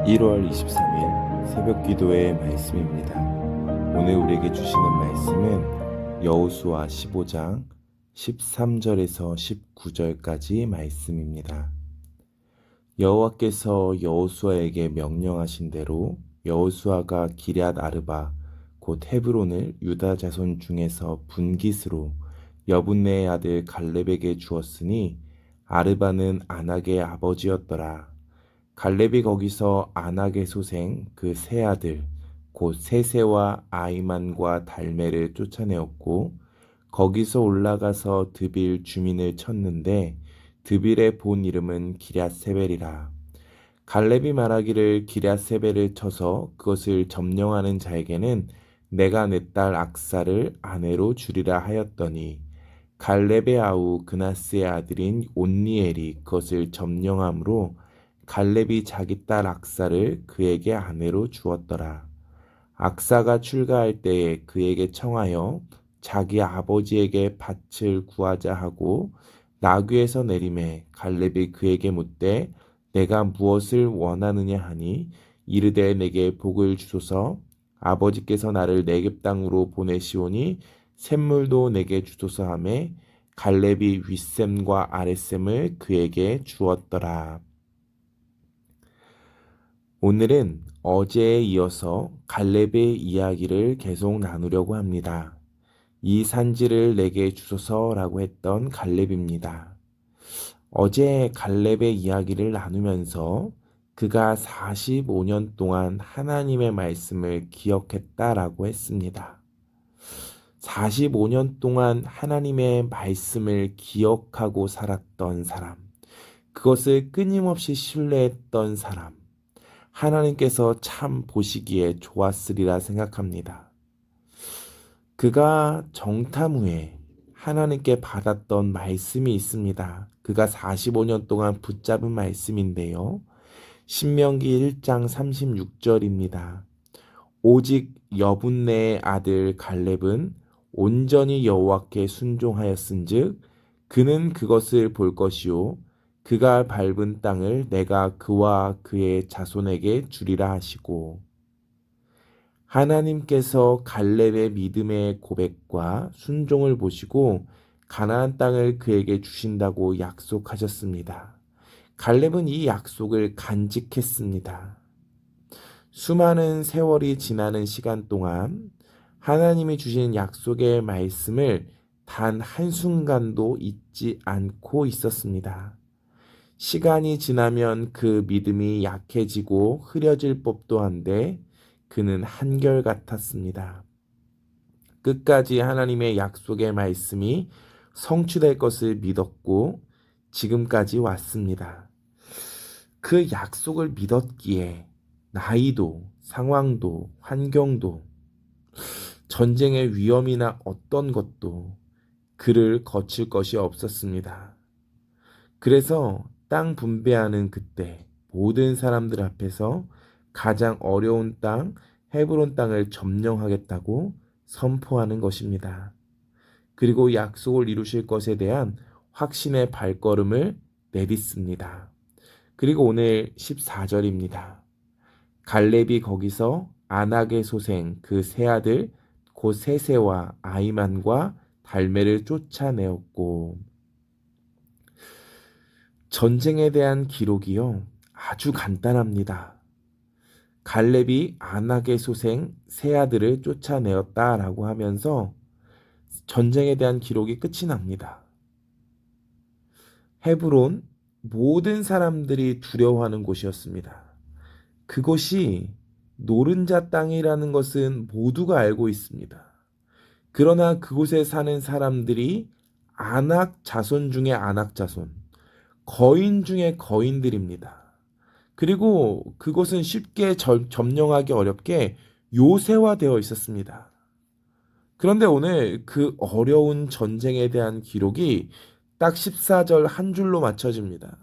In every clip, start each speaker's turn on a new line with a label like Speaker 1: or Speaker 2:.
Speaker 1: 1월 23일 새벽 기도의 말씀입니다. 오늘 우리에게 주시는 말씀은 여호수아 15장 13절에서 19절까지 말씀입니다. 여호와께서 여호수아에게 명령하신 대로 여호수아가 기럇 아르바 곧 헤브론을 유다 자손 중에서 분깃으로 여분네의 아들 갈렙에게 주었으니 아르바는 아낙의 아버지였더라. 갈렙이 거기서 아낙의 소생 그 세 아들 곧 세세와 아이만과 달메를 쫓아내었고 거기서 올라가서 드빌 주민을 쳤는데 드빌의 본 이름은 기럇세벨이라. 갈렙이 말하기를 기럇세벨을 쳐서 그것을 점령하는 자에게는 내가 내 딸 악사를 아내로 주리라 하였더니 갈렙의 아우 그나스의 아들인 온니엘이 그것을 점령함으로 갈렙이 자기 딸 악사를 그에게 아내로 주었더라. 악사가 출가할 때에 그에게 청하여 자기 아버지에게 밭을 구하자 하고 나귀에서 내림에 갈렙이 그에게 묻되 내가 무엇을 원하느냐 하니 이르되 내게 복을 주소서 아버지께서 나를 네겝 땅으로 보내시오니 샘물도 내게 주소서 하며 갈렙이 윗샘과 아랫샘을 그에게 주었더라. 오늘은 어제에 이어서 갈렙의 이야기를 계속 나누려고 합니다. 이 산지를 내게 주소서라고 했던 갈렙입니다. 어제 갈렙의 이야기를 나누면서 그가 45년 동안 하나님의 말씀을 기억했다라고 했습니다. 45년 동안 하나님의 말씀을 기억하고 살았던 사람, 그것을 끊임없이 신뢰했던 사람, 하나님께서 참 보시기에 좋았으리라 생각합니다. 그가 정탐 후에 하나님께 받았던 말씀이 있습니다. 그가 45년 동안 붙잡은 말씀인데요. 신명기 1장 36절입니다. 오직 여분네의 아들 갈렙은 온전히 여호와께 순종하였은즉 그는 그것을 볼 것이요 그가 밟은 땅을 내가 그와 그의 자손에게 주리라 하시고, 하나님께서 갈렙의 믿음의 고백과 순종을 보시고 가나안 땅을 그에게 주신다고 약속하셨습니다. 갈렙은 이 약속을 간직했습니다. 수많은 세월이 지나는 시간 동안 하나님이 주신 약속의 말씀을 단 한순간도 잊지 않고 있었습니다. 시간이 지나면 그 믿음이 약해지고 흐려질 법도 한데 그는 한결같았습니다. 끝까지 하나님의 약속의 말씀이 성취될 것을 믿었고 지금까지 왔습니다. 그 약속을 믿었기에 나이도 상황도 환경도 전쟁의 위험이나 어떤 것도 그를 거칠 것이 없었습니다. 그래서 땅 분배하는 그때 모든 사람들 앞에서 가장 어려운 땅 헤브론 땅을 점령하겠다고 선포하는 것입니다. 그리고 약속을 이루실 것에 대한 확신의 발걸음을 내딛습니다. 그리고 오늘 14절입니다. 갈렙이 거기서 아낙의 소생 그 세 아들 곧 세세와 아이만과 달메를 쫓아내었고, 전쟁에 대한 기록이요 아주 간단합니다. 갈렙이 아낙의 소생 세 아들을 쫓아내었다라고 하면서 전쟁에 대한 기록이 끝이 납니다. 헤브론, 모든 사람들이 두려워하는 곳이었습니다. 그곳이 노른자 땅이라는 것은 모두가 알고 있습니다. 그러나 그곳에 사는 사람들이 아낙 자손 중에 아낙 자손, 거인 중에 거인들입니다. 그리고 그곳은 쉽게 점령하기 어렵게 요새화되어 있었습니다. 그런데 오늘 그 어려운 전쟁에 대한 기록이 딱 14절 한 줄로 맞춰집니다.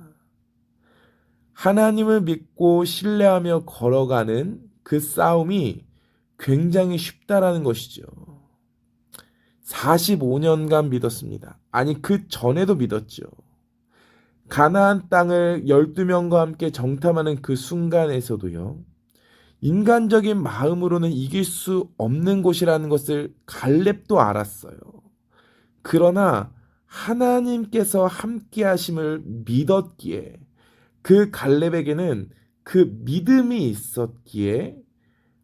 Speaker 1: 하나님을 믿고 신뢰하며 걸어가는 그 싸움이 굉장히 쉽다라는 것이죠. 45년간 믿었습니다. 아니 그 전에도 믿었죠. 가나안 땅을 12명과 함께 정탐하는 그 순간에서도요. 인간적인 마음으로는 이길 수 없는 곳이라는 것을 갈렙도 알았어요. 그러나 하나님께서 함께 하심을 믿었기에 그 갈렙에게는 그 믿음이 있었기에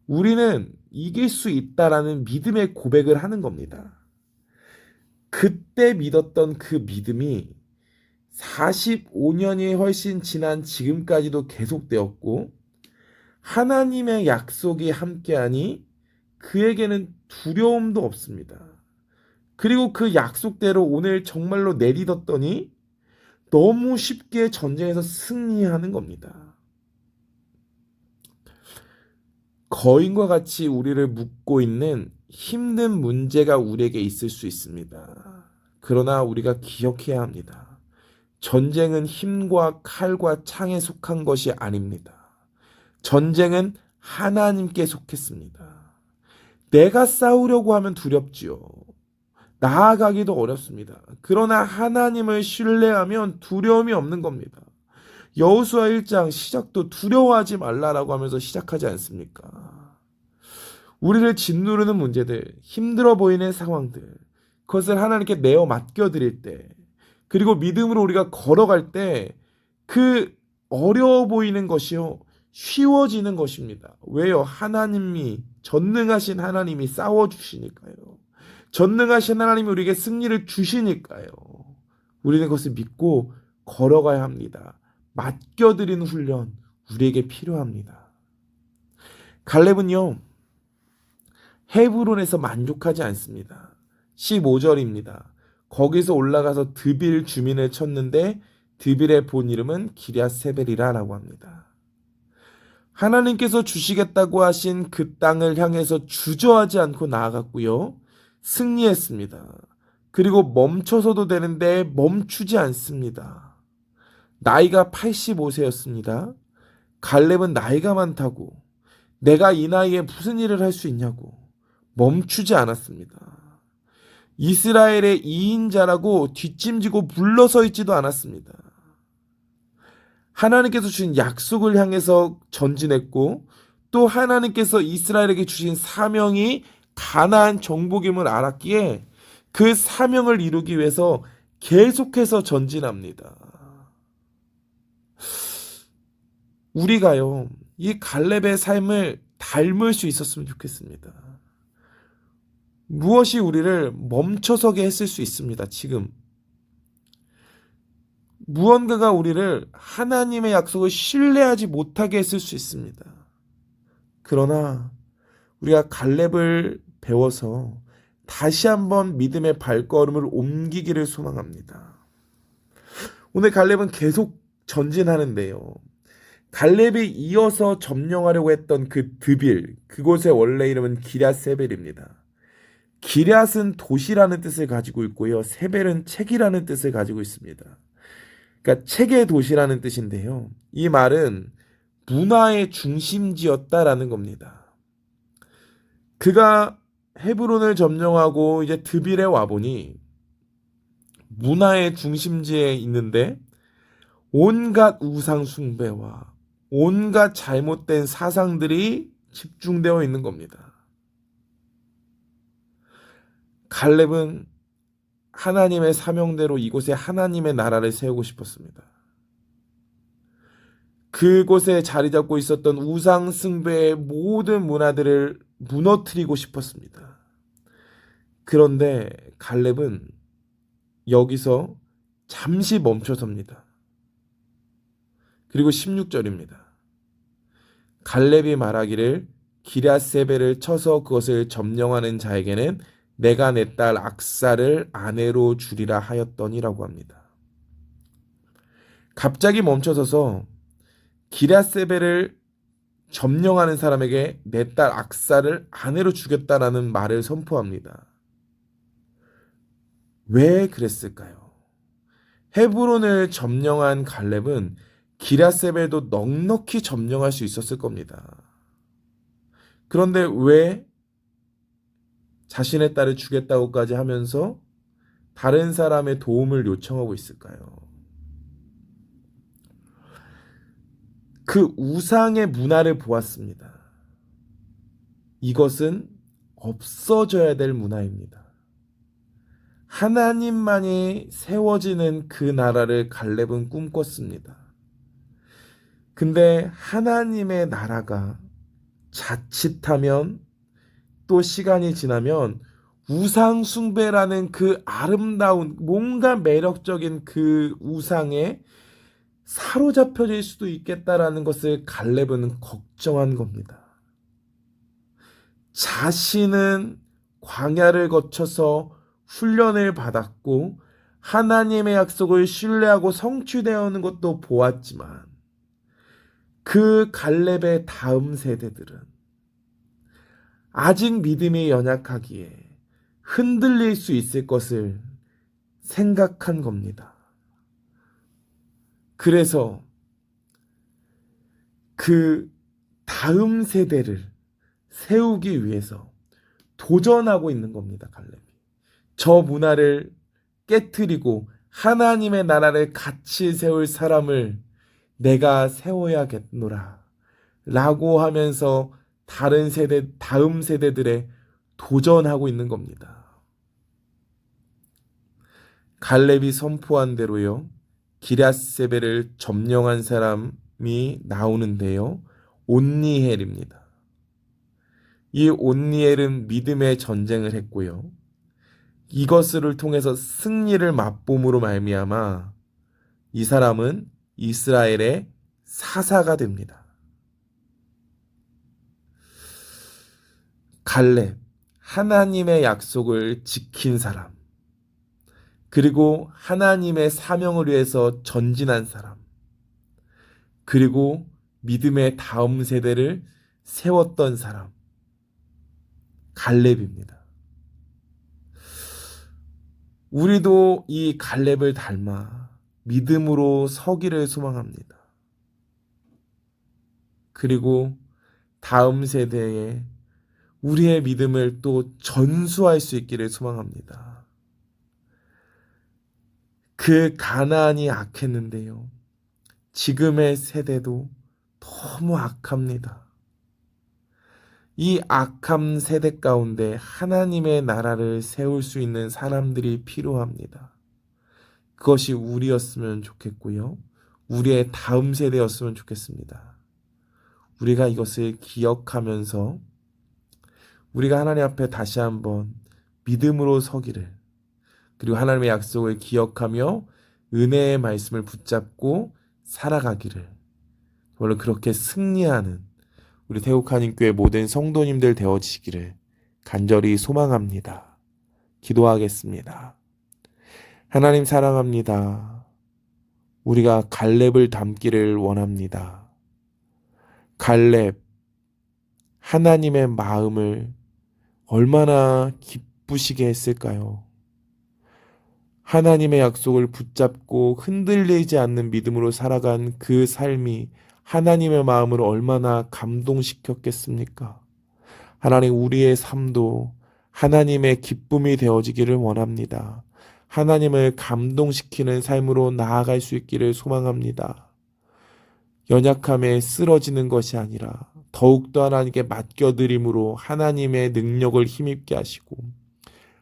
Speaker 1: 우리는 이길 수 있다라는 믿음의 고백을 하는 겁니다. 그때 믿었던 그 믿음이 45년이 훨씬 지난 지금까지도 계속되었고 하나님의 약속이 함께하니 그에게는 두려움도 없습니다. 그리고 그 약속대로 오늘 정말로 내딛었더니 너무 쉽게 전쟁에서 승리하는 겁니다. 거인과 같이 우리를 묶고 있는 힘든 문제가 우리에게 있을 수 있습니다. 그러나 우리가 기억해야 합니다. 전쟁은 힘과 칼과 창에 속한 것이 아닙니다. 전쟁은 하나님께 속했습니다. 내가 싸우려고 하면 두렵지요. 나아가기도 어렵습니다. 그러나 하나님을 신뢰하면 두려움이 없는 겁니다. 여호수아 1장 시작도 두려워하지 말라라고 하면서 시작하지 않습니까? 우리를 짓누르는 문제들, 힘들어 보이는 상황들, 그것을 하나님께 내어 맡겨드릴 때, 그리고 믿음으로 우리가 걸어갈 때 그 어려워 보이는 것이요 쉬워지는 것입니다. 왜요? 하나님이 전능하신 하나님이 싸워주시니까요. 전능하신 하나님이 우리에게 승리를 주시니까요. 우리는 그것을 믿고 걸어가야 합니다. 맡겨드리는 훈련 우리에게 필요합니다. 갈렙은요 헤브론에서 만족하지 않습니다. 15절입니다. 거기서 올라가서 드빌 주민을 쳤는데 드빌의 본 이름은 기럇세벨이라라고 합니다. 하나님께서 주시겠다고 하신 그 땅을 향해서 주저하지 않고 나아갔고요. 승리했습니다. 그리고 멈춰서도 되는데 멈추지 않습니다. 나이가 85세였습니다. 갈렙은 나이가 많다고 내가 이 나이에 무슨 일을 할 수 있냐고 멈추지 않았습니다. 이스라엘의 2인자라고 뒷짐지고 물러서 있지도 않았습니다. 하나님께서 주신 약속을 향해서 전진했고 또 하나님께서 이스라엘에게 주신 사명이 가나안 정복임을 알았기에 그 사명을 이루기 위해서 계속해서 전진합니다. 우리가요 이 갈렙의 삶을 닮을 수 있었으면 좋겠습니다. 무엇이 우리를 멈춰서게 했을 수 있습니다. 지금 무언가가 우리를 하나님의 약속을 신뢰하지 못하게 했을 수 있습니다. 그러나 우리가 갈렙을 배워서 다시 한번 믿음의 발걸음을 옮기기를 소망합니다. 오늘 갈렙은 계속 전진하는데요. 갈렙이 이어서 점령하려고 했던 그 드빌, 그곳의 원래 이름은 기럇세벨입니다. 기럇은 도시라는 뜻을 가지고 있고요. 세벨은 책이라는 뜻을 가지고 있습니다. 그러니까 책의 도시라는 뜻인데요. 이 말은 문화의 중심지였다라는 겁니다. 그가 헤브론을 점령하고 이제 드빌에 와보니 문화의 중심지에 있는데 온갖 우상 숭배와 온갖 잘못된 사상들이 집중되어 있는 겁니다. 갈렙은 하나님의 사명대로 이곳에 하나님의 나라를 세우고 싶었습니다. 그곳에 자리 잡고 있었던 우상 숭배의 모든 문화들을 무너뜨리고 싶었습니다. 그런데 갈렙은 여기서 잠시 멈춰섭니다. 그리고 16절입니다. 갈렙이 말하기를 기럇세벨을 쳐서 그것을 점령하는 자에게는 내가 내 딸 악사를 아내로 주리라 하였더니라고 합니다. 갑자기 멈춰서서 기럇세벨을 점령하는 사람에게 내 딸 악사를 아내로 주겠다라는 말을 선포합니다. 왜 그랬을까요? 헤브론을 점령한 갈렙은 기럇세벨도 넉넉히 점령할 수 있었을 겁니다. 그런데 왜 자신의 딸을 주겠다고까지 하면서 다른 사람의 도움을 요청하고 있을까요? 그 우상의 문화를 보았습니다. 이것은 없어져야 될 문화입니다. 하나님만이 세워지는 그 나라를 갈렙은 꿈꿨습니다. 근데 하나님의 나라가 자칫하면, 또 시간이 지나면 우상 숭배라는 그 아름다운, 뭔가 매력적인 그 우상에 사로잡혀질 수도 있겠다라는 것을 갈렙은 걱정한 겁니다. 자신은 광야를 거쳐서 훈련을 받았고 하나님의 약속을 신뢰하고 성취되어 오는 것도 보았지만, 그 갈렙의 다음 세대들은 아직 믿음이 연약하기에 흔들릴 수 있을 것을 생각한 겁니다. 그래서 그 다음 세대를 세우기 위해서 도전하고 있는 겁니다, 갈렙이. 저 문화를 깨트리고 하나님의 나라를 같이 세울 사람을 내가 세워야겠노라 라고 하면서 다음 세대들에 도전하고 있는 겁니다. 갈렙이 선포한 대로요, 기럇세벨을 점령한 사람이 나오는데요, 온니엘입니다. 이 온니엘은 믿음의 전쟁을 했고요, 이것을 통해서 승리를 맛봄으로 말미암아 이 사람은 이스라엘의 사사가 됩니다. 갈렙, 하나님의 약속을 지킨 사람, 그리고 하나님의 사명을 위해서 전진한 사람, 그리고 믿음의 다음 세대를 세웠던 사람, 갈렙입니다. 우리도 이 갈렙을 닮아 믿음으로 서기를 소망합니다. 그리고 다음 세대에 우리의 믿음을 또 전수할 수 있기를 소망합니다. 그 가나안이 악했는데요, 지금의 세대도 너무 악합니다. 이 악한 세대 가운데 하나님의 나라를 세울 수 있는 사람들이 필요합니다. 그것이 우리였으면 좋겠고요, 우리의 다음 세대였으면 좋겠습니다. 우리가 이것을 기억하면서 우리가 하나님 앞에 다시 한번 믿음으로 서기를, 그리고 하나님의 약속을 기억하며 은혜의 말씀을 붙잡고 살아가기를, 물론 그렇게 승리하는 우리 태국한인교회 모든 성도님들 되어지기를 간절히 소망합니다. 기도하겠습니다. 하나님 사랑합니다. 우리가 갈렙을 닮기를 원합니다. 갈렙, 하나님의 마음을 얼마나 기쁘시게 했을까요? 하나님의 약속을 붙잡고 흔들리지 않는 믿음으로 살아간 그 삶이 하나님의 마음을 얼마나 감동시켰겠습니까? 하나님, 우리의 삶도 하나님의 기쁨이 되어지기를 원합니다. 하나님을 감동시키는 삶으로 나아갈 수 있기를 소망합니다. 연약함에 쓰러지는 것이 아니라 더욱더 하나님께 맡겨드림으로 하나님의 능력을 힘입게 하시고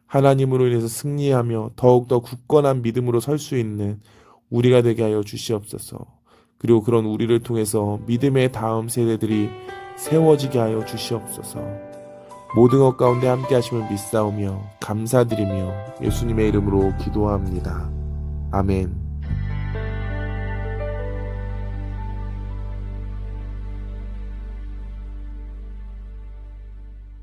Speaker 1: 하나님으로 인해서 승리하며 더욱더 굳건한 믿음으로 설 수 있는 우리가 되게 하여 주시옵소서. 그리고 그런 우리를 통해서 믿음의 다음 세대들이 세워지게 하여 주시옵소서. 모든 것 가운데 함께 하심을 믿사오며 감사드리며 예수님의 이름으로 기도합니다. 아멘.